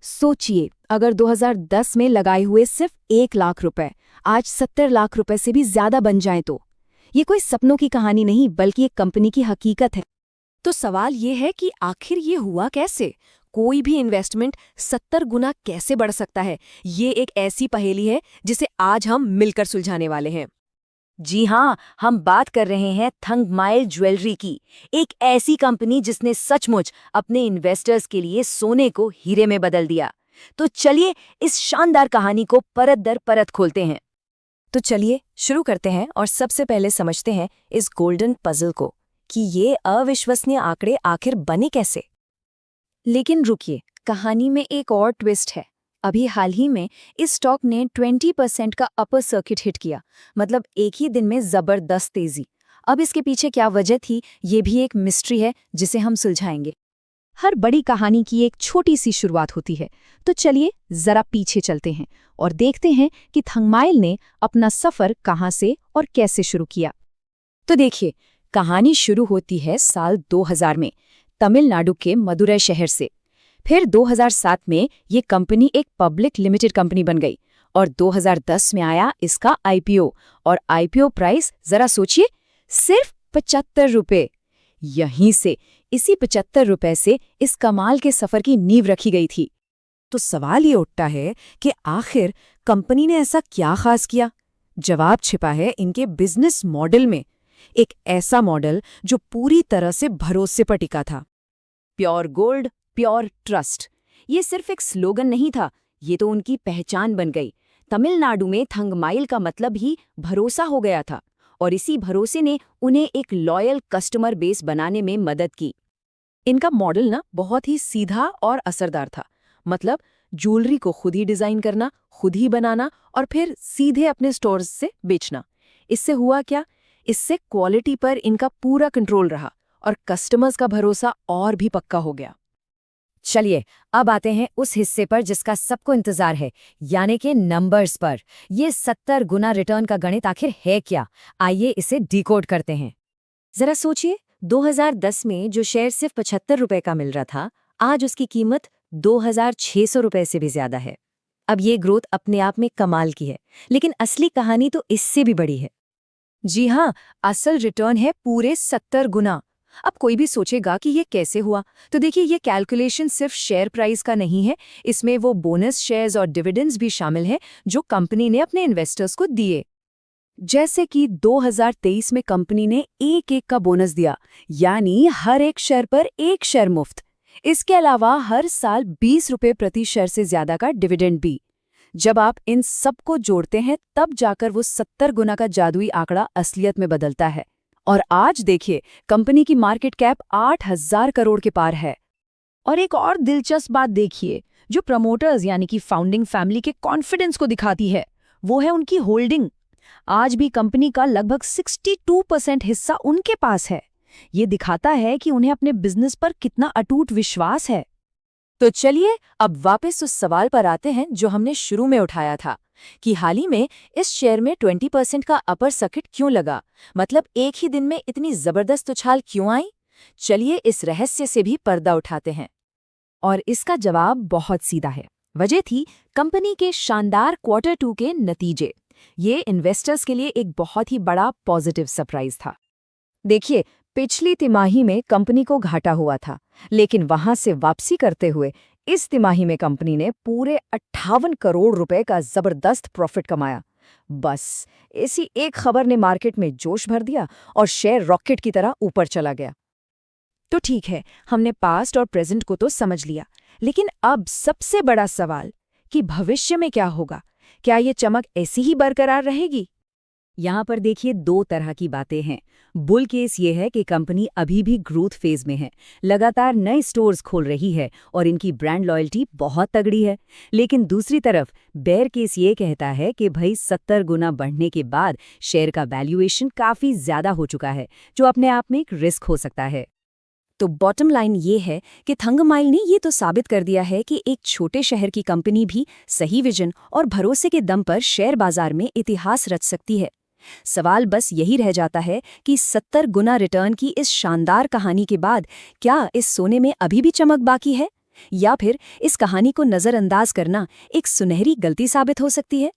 सोचिए, अगर 2010 में लगाए हुए सिर्फ 1 लाख रुपए आज 70 लाख रुपए से भी ज्यादा बन जाएं तो ये कोई सपनों की कहानी नहीं बल्कि एक कंपनी की हकीकत है। तो सवाल ये है कि आखिर ये हुआ कैसे? कोई भी इन्वेस्टमेंट 70 गुना कैसे बढ़ सकता है? ये एक ऐसी पहेली है जिसे आज हम मिलकर सुलझाने वाले हैं। जी हाँ, हम बात कर रहे हैं थंगमाइल ज्वेलरी की, एक ऐसी कंपनी जिसने सचमुच अपने इन्वेस्टर्स के लिए सोने को हीरे में बदल दिया। तो चलिए इस शानदार कहानी को परत दर परत खोलते हैं। तो चलिए शुरू करते हैं और सबसे पहले समझते हैं इस गोल्डन पजल को कि ये अविश्वसनीय आंकड़े आखिर बने कैसे। लेकिन रुकिए, कहानी में एक और ट्विस्ट है। अभी हाल ही में इस स्टॉक ने 20% का अपर सर्किट हिट किया, मतलब एक ही दिन में जबरदस्त तेजी। अब इसके पीछे क्या वजह थी, ये भी एक मिस्ट्री है जिसे हम सुलझाएंगे। हर बड़ी कहानी की एक छोटी सी शुरुआत होती है, तो चलिए जरा पीछे चलते हैं और देखते हैं कि थंगमाइल ने अपना सफर कहां से और कैसे शुरू किया। तो देखिए, कहानी शुरू होती है साल 2000 में, तमिलनाडु के मदुरै शहर से। फिर 2007 में ये कंपनी एक पब्लिक लिमिटेड कंपनी बन गई और 2010 में आया इसका आईपीओ। और आईपीओ प्राइस जरा सोचिए, सिर्फ 75 रुपए। यहीं से, इसी 75 रुपए से इस कमाल के सफर की नींव रखी गई थी। तो सवाल ये उठता है कि आखिर कंपनी ने ऐसा क्या खास किया? जवाब छिपा है इनके बिजनेस मॉडल में, एक ऐसा मॉडल जो पूरी तरह से भरोसे पर टिका था। प्योर गोल्ड, प्योर ट्रस्ट, ये सिर्फ एक स्लोगन नहीं था, ये तो उनकी पहचान बन गई। तमिलनाडु में थंगमाइल का मतलब ही भरोसा हो गया था और इसी भरोसे ने उन्हें एक लॉयल कस्टमर बेस बनाने में मदद की। इनका मॉडल ना बहुत ही सीधा और असरदार था। मतलब ज्वेलरी को खुद ही डिजाइन करना, खुद ही बनाना और फिर सीधे अपने स्टोर्स से बेचना। इससे हुआ क्या? इससे क्वालिटी पर इनका पूरा कंट्रोल रहा और कस्टमर्स का भरोसा और भी पक्का हो गया। चलिए अब आते हैं उस हिस्से पर जिसका सबको इंतजार है, यानी कि नंबर्स पर। ये 70 गुना रिटर्न का गणित आखिर है क्या? आइए इसे डिकोड करते हैं। जरा सोचिए, 2010 में जो शेयर सिर्फ 75 रुपए का मिल रहा था, आज उसकी कीमत 2600 रुपए से भी ज्यादा है। अब ये ग्रोथ अपने आप में कमाल की है, लेकिन असली कहानी तो इससे भी बड़ी है। जी हाँ, असल रिटर्न है पूरे 70 गुना। अब कोई भी सोचेगा कि ये कैसे हुआ, तो देखिए ये कैलकुलेशन सिर्फ शेयर प्राइस का नहीं है, इसमें वो बोनस शेयर्स और डिविडेंड्स भी शामिल हैं जो कंपनी ने अपने इन्वेस्टर्स को दिए। जैसे कि 2023 में कंपनी ने एक का बोनस दिया, यानी हर एक शेयर पर एक शेयर मुफ्त। इसके अलावा हर साल 20 रुपए प्रति शेयर से ज्यादा का डिविडेंड भी। जब आप इन सबको जोड़ते हैं तब जाकर वो 70 गुना का जादुई आंकड़ा असलियत में बदलता है। और आज देखिए, कंपनी की मार्केट कैप 8,000 करोड़ के पार है। और एक और दिलचस्प बात देखिए, जो प्रमोटर्स यानी कि फाउंडिंग फैमिली के कॉन्फिडेंस को दिखाती है, वो है उनकी होल्डिंग। आज भी कंपनी का लगभग 62% हिस्सा उनके पास है। ये दिखाता है कि उन्हें अपने बिजनेस पर कितना अटूट विश्वास है। तो चलिए अब वापस उस सवाल पर आते हैं जो हमने शुरू में उठाया था कि हाल ही में इस शेयर में 20% का अपर सर्किट क्यों लगा, मतलब एक ही दिन में इतनी जबरदस्त उछाल क्यों आई। चलिए इस रहस्य से भी पर्दा उठाते हैं। और इसका जवाब बहुत सीधा है। वजह थी कंपनी के शानदार Q2 के नतीजे। ये इन्वेस्टर्स के लिए एक बहुत ही बड़ा पॉजिटिव सरप्राइज था। देखिए, पिछली तिमाही में कंपनी को घाटा हुआ था, लेकिन वहां से वापसी करते हुए इस तिमाही में कंपनी ने पूरे 58 करोड़ रुपए का जबरदस्त प्रॉफिट कमाया। बस इसी एक खबर ने मार्केट में जोश भर दिया और शेयर रॉकेट की तरह ऊपर चला गया। तो ठीक है, हमने पास्ट और प्रेजेंट को तो समझ लिया, लेकिन अब सबसे बड़ा सवाल कि भविष्य में क्या होगा? क्या ये चमक ऐसी ही बरकरार रहेगी? यहाँ पर देखिए, दो तरह की बातें हैं। बुल केस ये है कि कंपनी अभी भी ग्रोथ फेज में है, लगातार नए स्टोर्स खोल रही है और इनकी ब्रांड लॉयल्टी बहुत तगड़ी है। लेकिन दूसरी तरफ बेयर केस ये कहता है कि भाई 70 गुना बढ़ने के बाद शेयर का वैल्यूएशन काफी ज्यादा हो चुका है, जो अपने आप में एक रिस्क हो सकता है। तो बॉटम लाइन ये है कि थंगमाइल ने ये तो साबित कर दिया है कि एक छोटे शहर की कंपनी भी सही विजन और भरोसे के दम पर शेयर बाजार में इतिहास रच सकती है। सवाल बस यही रह जाता है कि 70 गुना रिटर्न की इस शानदार कहानी के बाद क्या इस सोने में अभी भी चमक बाकी है, या फिर इस कहानी को नज़रअंदाज करना एक सुनहरी गलती साबित हो सकती है?